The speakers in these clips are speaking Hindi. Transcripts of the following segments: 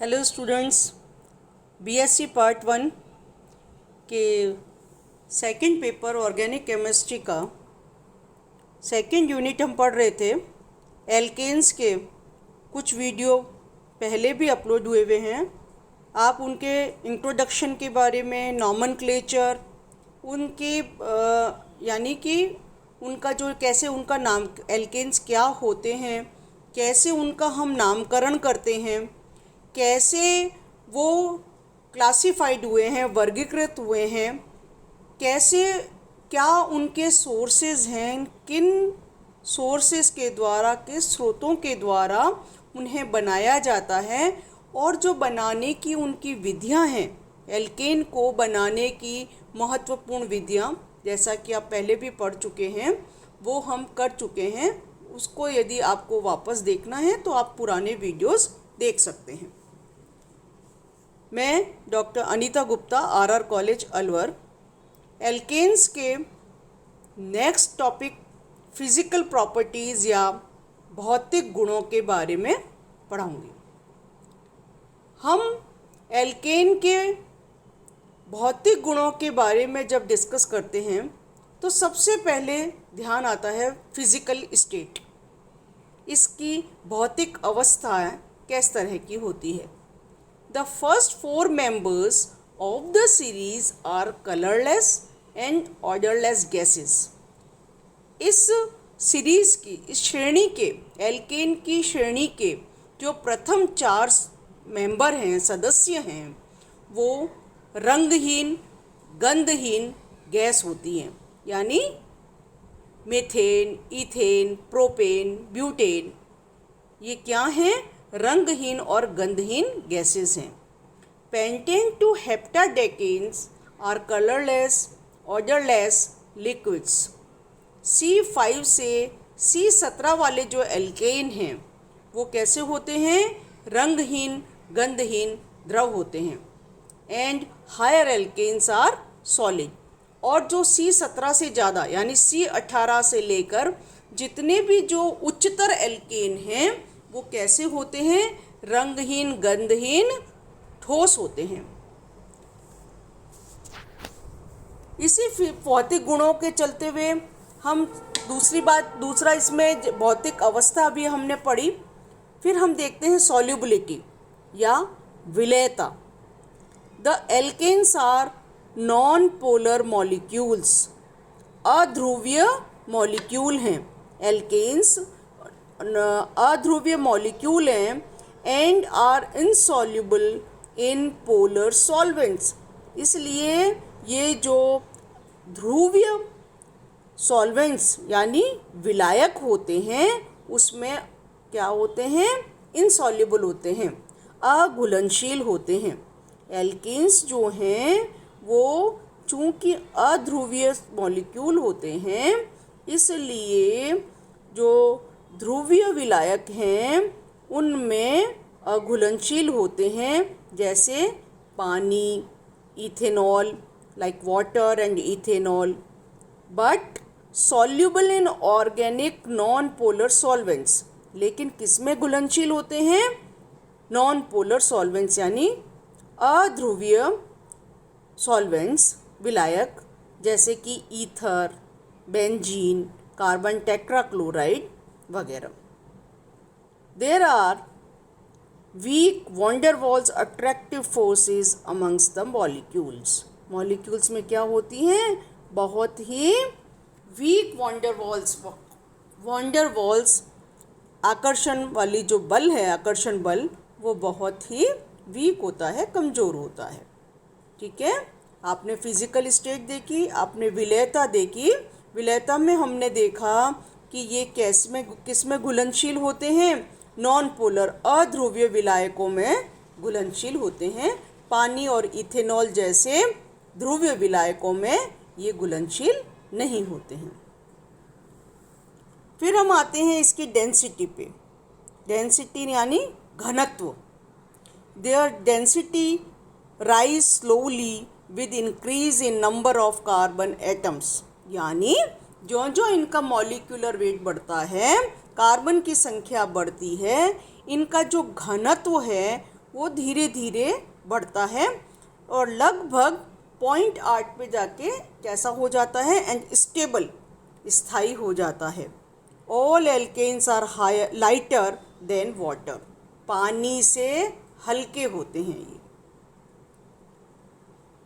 हेलो स्टूडेंट्स, बीएससी पार्ट 1 के सेकंड पेपर ऑर्गेनिक केमिस्ट्री का सेकंड यूनिट हम पढ़ रहे थे। एल्केन्स के कुछ वीडियो पहले भी अपलोड हुए हुए हैं। आप उनके इंट्रोडक्शन के बारे में, नॉमेनक्लेचर, उनके यानी कि उनका जो कैसे उनका नाम एल्केन्स क्या होते हैं, कैसे उनका हम नामकरण करते हैं, कैसे वो क्लासिफाइड हुए हैं, वर्गीकृत हुए हैं, कैसे क्या उनके सोर्सेज हैं, किन सोर्सेज के द्वारा, किस स्रोतों के द्वारा उन्हें बनाया जाता है, और जो बनाने की उनकी विधियां हैं, एल्केन को बनाने की महत्वपूर्ण विधियां, जैसा कि आप पहले भी पढ़ चुके हैं, वो हम कर चुके हैं। उसको यदि आपको वापस देखना है तो आप पुराने वीडियोस देख सकते हैं। मैं doctor Anita Gupta, R R college Alwar, alkanes के नेक्स्ट टॉपिक फिज़िकल प्रॉपर्टीज़ या भौतिक गुणों के बारे में पढ़ाऊँगी। हम एल्केन के भौतिक गुणों के बारे में जब डिस्कस करते हैं तो सबसे पहले ध्यान आता है फिज़िकल स्टेट। इसकी भौतिक अवस्था किस तरह की होती है। The first 4 members of the series are colorless and odorless gases. इस सीरीज़ की, इस श्रेणी के, एल्केन की श्रेणी के जो प्रथम 4 मेंबर हैं, सदस्य हैं, वो रंगहीन, गंधहीन गैस होती हैं, यानी मीथेन, ईथेन, प्रोपेन, ब्यूटेन। ये क्या हैं? रंगहीन और गंधहीन गैसेस हैं। Pentane to heptadecanes are colourless, odourless liquids. C5 से C17 वाले जो एल्केन हैं वो कैसे होते हैं? रंगहीन, गंधहीन द्रव होते हैं। And higher alkanes are solid. और जो C17 से ज़्यादा यानी C18 से लेकर जितने भी जो उच्चतर एल्केन हैं वो कैसे होते हैं? रंगहीन, गंधहीन, ठोस होते हैं। इसी भौतिक गुणों के चलते हुए हम दूसरा इसमें भौतिक अवस्था भी हमने पढ़ी। फिर हम देखते हैं सॉल्युबिलिटी या विलेयता। The alkanes are non polar molecules. अध्रुवीय मॉलिक्यूल हैं एल्केन्स, अध्रुवीय मॉलिक्यूल हैं, and are insoluble in polar solvents. इसलिए ये जो ध्रुवीय सॉल्वेंट्स यानी विलायक होते हैं उसमें क्या होते हैं? इनसॉल्युबल होते हैं, अघुलनशील होते हैं। एल्केन्स जो हैं वो चूँकि अध्रुवीय मॉलिक्यूल होते हैं, इसलिए जो ध्रुवीय विलायक हैं उनमें अघुलनशील होते हैं, जैसे पानी, ethanol, like water and ethanol, but soluble in organic non polar solvents. लेकिन किस में घुलनशील होते हैं? नॉन पोलर सॉल्वेंट्स यानी अध्रुवीय सॉल्वेंट्स, विलायक, जैसे कि ईथर, बेंजीन, कार्बन टेट्राक्लोराइड वगैरह। There are weak van der Waals attractive forces amongst the molecules. Molecules में क्या होती हैं? बहुत ही वीक वॉन्डर वॉल्स आकर्षण वाली जो बल है, आकर्षण बल, वो बहुत ही वीक होता है, कमज़ोर होता है। ठीक है, आपने फिजिकल स्टेट देखी, आपने विलेयता देखी। विलेयता में हमने देखा कि ये किस में घुलनशील होते हैं? नॉन पोलर, अध्रुवीय विलायकों में घुलनशील होते हैं। पानी और इथेनॉल जैसे ध्रुवीय विलायकों में ये घुलनशील नहीं होते हैं। फिर हम आते हैं इसकी डेंसिटी पे। डेंसिटी यानी घनत्व। Their density rise slowly with increase in number of carbon atoms. यानी जो जो इनका मॉलिक्यूलर वेट बढ़ता है, कार्बन की संख्या बढ़ती है, इनका जो घनत्व है वो धीरे धीरे बढ़ता है और लगभग 0.8 पे जाके कैसा हो जाता है, एंड स्टेबल, स्थायी हो जाता है। All alkanes are higher lighter than water, पानी से हल्के होते हैं ये।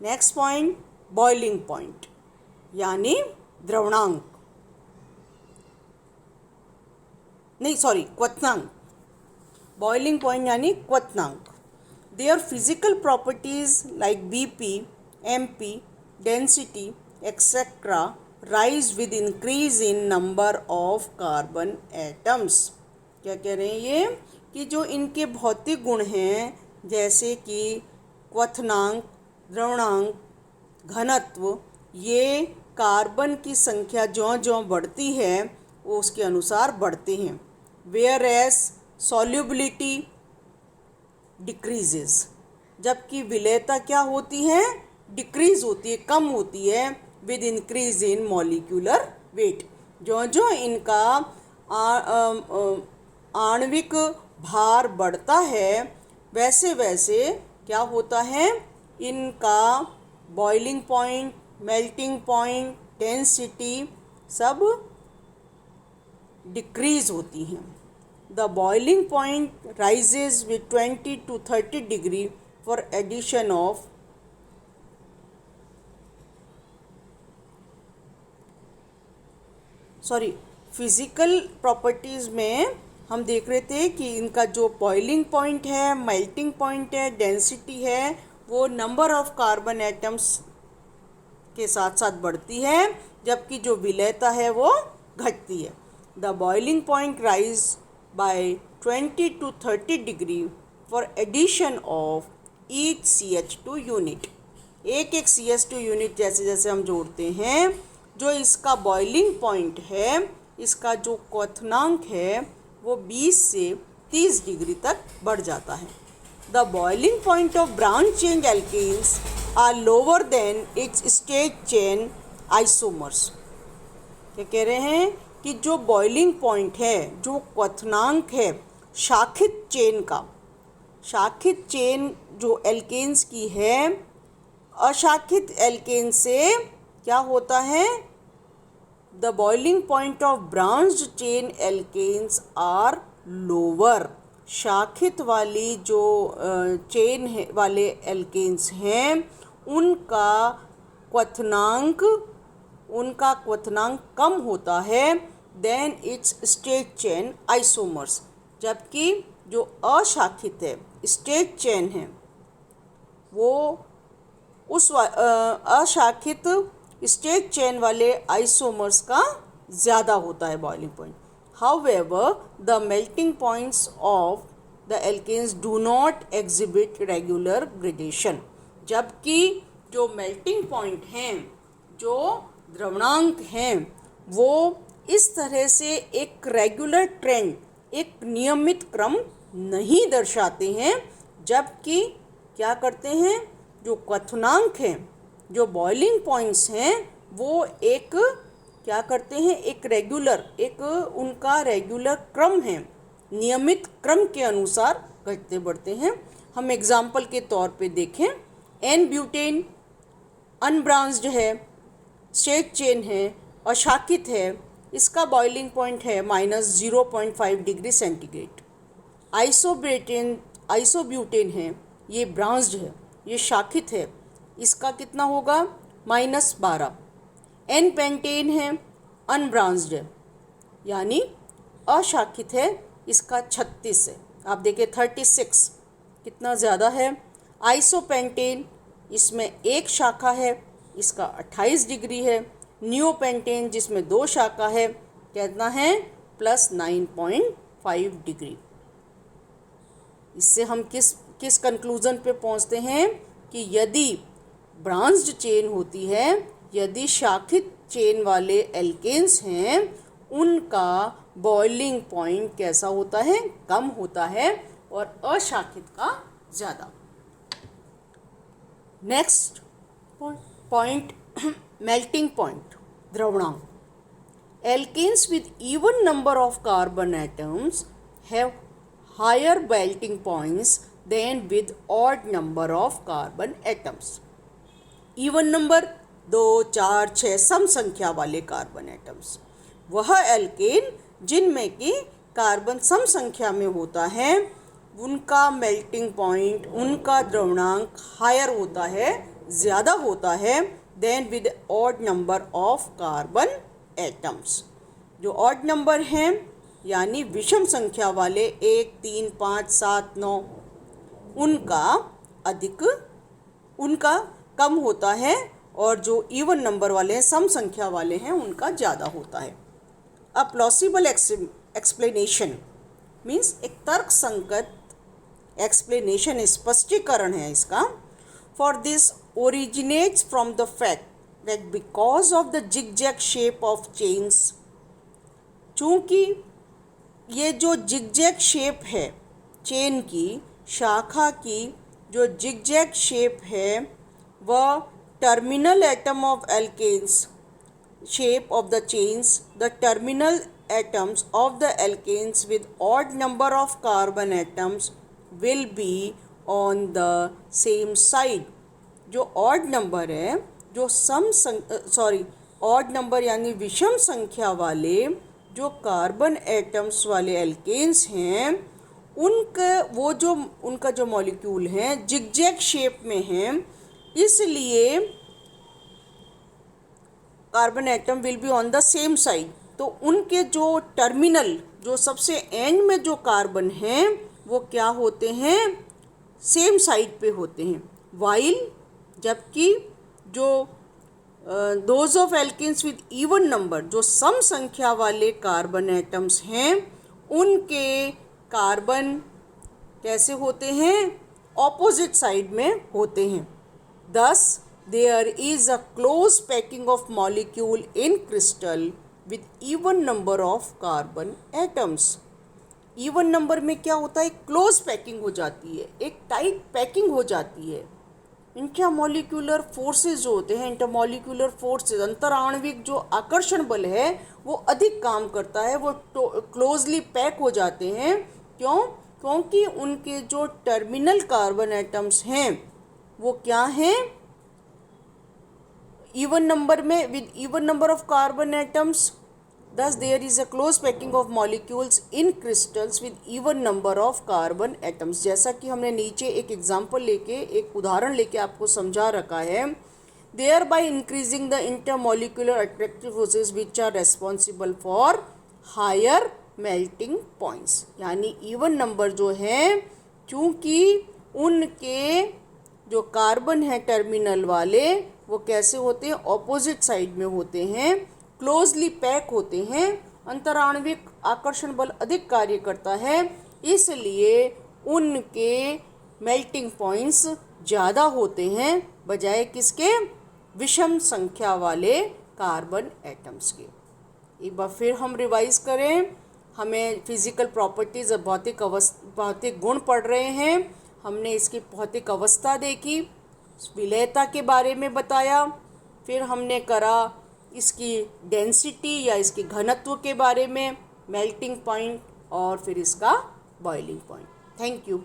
नेक्स्ट पॉइंट, बॉइलिंग पॉइंट यानी द्रवणांक, नहीं सॉरी क्वथनांक। बॉइलिंग पॉइंट यानी क्वथनांक। Their physical properties like BP, MP, density etcetera rise with increase in number of carbon atoms. क्या कह रहे हैं ये कि जो इनके भौतिक गुण हैं जैसे कि क्वथनांक, द्रवणांक, घनत्व, ये कार्बन की संख्या ज्यों ज्यों बढ़ती है वो उसके अनुसार बढ़ते हैं। वेयर एज सॉल्युबिलिटी डिक्रीजेस, जबकि विलेयता क्या होती है, डिक्रीज होती है, कम होती है with increase in molecular weight. जो जो इनका आणविक भार बढ़ता है वैसे वैसे क्या होता है, इनका boiling point, melting point, density सब डिक्रीज होती हैं। The boiling point rises with 20 to 30 degree for addition of physical properties में हम देख रहे थे कि इनका जो बॉइलिंग पॉइंट है, मेल्टिंग पॉइंट है, डेंसिटी है, वो नंबर ऑफ कार्बन एटम्स के साथ साथ बढ़ती है, जबकि जो विलेयता है वो घटती है। The boiling point rise by 20 to 30 degree for addition of each CH2 unit. एक एक CH2 यूनिट जैसे जैसे हम जोड़ते हैं, जो इसका बॉइलिंग पॉइंट है, इसका जो क्वथनांक है वो 20 से 30 डिग्री तक बढ़ जाता है। The boiling point of branch chain alkanes are lower than its straight chain isomers. क्या कह रहे हैं कि जो बॉइलिंग पॉइंट है, जो क्वथनांक है शाखित चेन का, शाखित चेन जो एल्केन्स की है, अशाखित एल्केन से क्या होता है, the boiling point of branched chain alkanes are lower. शाखित वाली जो चेन है वाले एल्केन्स हैं उनका क्वथनांक कम होता है than its straight chain isomers, जबकि जो अशाखित है, स्टेज चेन है, वो उस अशाखित स्टेज चेन वाले आइसोमर्स का ज़्यादा होता है boiling point. However the melting points of the alkanes do not exhibit regular gradation, जबकि जो मेल्टिंग पॉइंट हैं, जो द्रवणांक हैं, वो इस तरह से एक रेगुलर ट्रेंड, एक नियमित क्रम नहीं दर्शाते हैं, जबकि क्या करते हैं, जो क्वथनांक हैं, जो बॉइलिंग पॉइंट्स हैं, वो एक क्या करते हैं, एक रेगुलर, एक उनका रेगुलर क्रम है, नियमित क्रम के अनुसार घटते बढ़ते हैं। हम एग्जाम्पल के तौर पे देखें, एन ब्यूटेन अनब्रांच्ड है, स्टेज चेन है, अशाखित है, इसका बॉइलिंग पॉइंट है -0.5 डिग्री सेंटीग्रेड। आइसोब्यूटेन है, ये ब्रांच्ड है, ये शाखित है, इसका कितना होगा -12। एन पेंटेन है, अनब्रांच्ड है, यानी अशाखित है, इसका 36 है। आप देखिए 36 कितना ज़्यादा है। आइसोपेंटेन, इसमें एक शाखा है, इसका 28 डिग्री है। नियोपेंटेन जिसमें 2 शाखा है, कितना है +9.5 डिग्री। इससे हम किस कंक्लूज़न पे पहुंचते हैं कि यदि ब्रांच्ड चेन होती है, यदि शाखित चेन वाले एल्केन्स हैं, उनका बॉइलिंग पॉइंट कैसा होता है, कम होता है, और अशाखित का ज़्यादा। नेक्स्ट पॉइंट, मेल्टिंग पॉइंट, द्रवणांक। Alkanes with even number of carbon atoms have higher melting points than with odd number of carbon atoms. Even number 2, 4, 6 सम संख्या वाले कार्बन एटम्स, वह एल्केन जिनमें कि कार्बन सम संख्या में होता है, उनका मेल्टिंग पॉइंट, उनका द्रवणांक हायर होता है, ज़्यादा होता है than with odd number of carbon atoms. जो ऑड नंबर हैं यानी विषम संख्या वाले 1, 3, 5, 7, 9, उनका कम होता है, और जो इवन नंबर वाले हैं, सम संख्या वाले हैं, उनका ज़्यादा होता है। अ प्लॉसिबल एक्सप्लेनेशन मीन्स एक तर्क संगत एक्सप्लेनेशन, स्पष्टीकरण है इसका, for this originates from the fact that because of the zigzag shape of chains, चूँकि ये जो जिगजैग शेप है चेन की, शाखा की जो जिगजैग शेप है, वह terminal atom of alkanes shape of the chains, the terminal atoms of the alkanes with odd number of carbon atoms will be on the same side। जो odd number है, जो odd number यानी विषम संख्या वाले जो कार्बन एटम्स वाले एल्केन्स हैं, उनका जो मॉलिक्यूल है जिगजैग शेप में है, इसलिए carbon atom will be on the same side. तो उनके जो टर्मिनल, जो सबसे एंड में जो कार्बन हैं, वो क्या होते हैं, सेम साइड पे होते हैं। वाइल जबकि जो those of alkanes with even number, जो सम संख्या वाले कार्बन एटम्स हैं, उनके कार्बन कैसे होते हैं, ऑपोजिट साइड में होते हैं। दस there is a close packing of molecule in crystal with even number of carbon atoms। even number में क्या होता है, क्लोज पैकिंग हो जाती है, एक टाइट पैकिंग हो जाती है। इंट्रामोलिक्यूलर फोर्सेस जो होते हैं, इंटरमोलिक्यूलर फोर्सेस, अंतराण्विक जो आकर्षण बल है, वो अधिक काम करता है, वो क्लोजली पैक हो जाते हैं। क्यों? क्योंकि उनके जो टर्मिनल कार्बन एटम्स हैं वो क्या हैं, even number में with even number of carbon atoms, thus there is a close packing of molecules in crystals with even number of carbon atoms। जैसा कि हमने नीचे एक एग्जाम्पल लेके, एक उदाहरण लेके आपको समझा रखा है, thereby increasing the intermolecular attractive forces which are responsible for higher melting points। यानी even number जो है, चूँकि उनके जो कार्बन है टर्मिनल वाले, वो कैसे होते हैं, ऑपोजिट साइड में होते हैं, क्लोजली पैक होते हैं, अंतराण्विक आकर्षण बल अधिक कार्य करता है, इसलिए उनके मेल्टिंग पॉइंट्स ज़्यादा होते हैं बजाय किसके, विषम संख्या वाले कार्बन एटम्स के। एक बार फिर हम रिवाइज करें, हमें फिजिकल प्रॉपर्टीज, भौतिक गुण पढ़ रहे हैं। हमने इसकी भौतिक अवस्था देखी, विलयता के बारे में बताया, फिर हमने करा इसकी डेंसिटी या इसकी घनत्व के बारे में, मेल्टिंग पॉइंट, और फिर इसका बॉइलिंग पॉइंट। Thank you.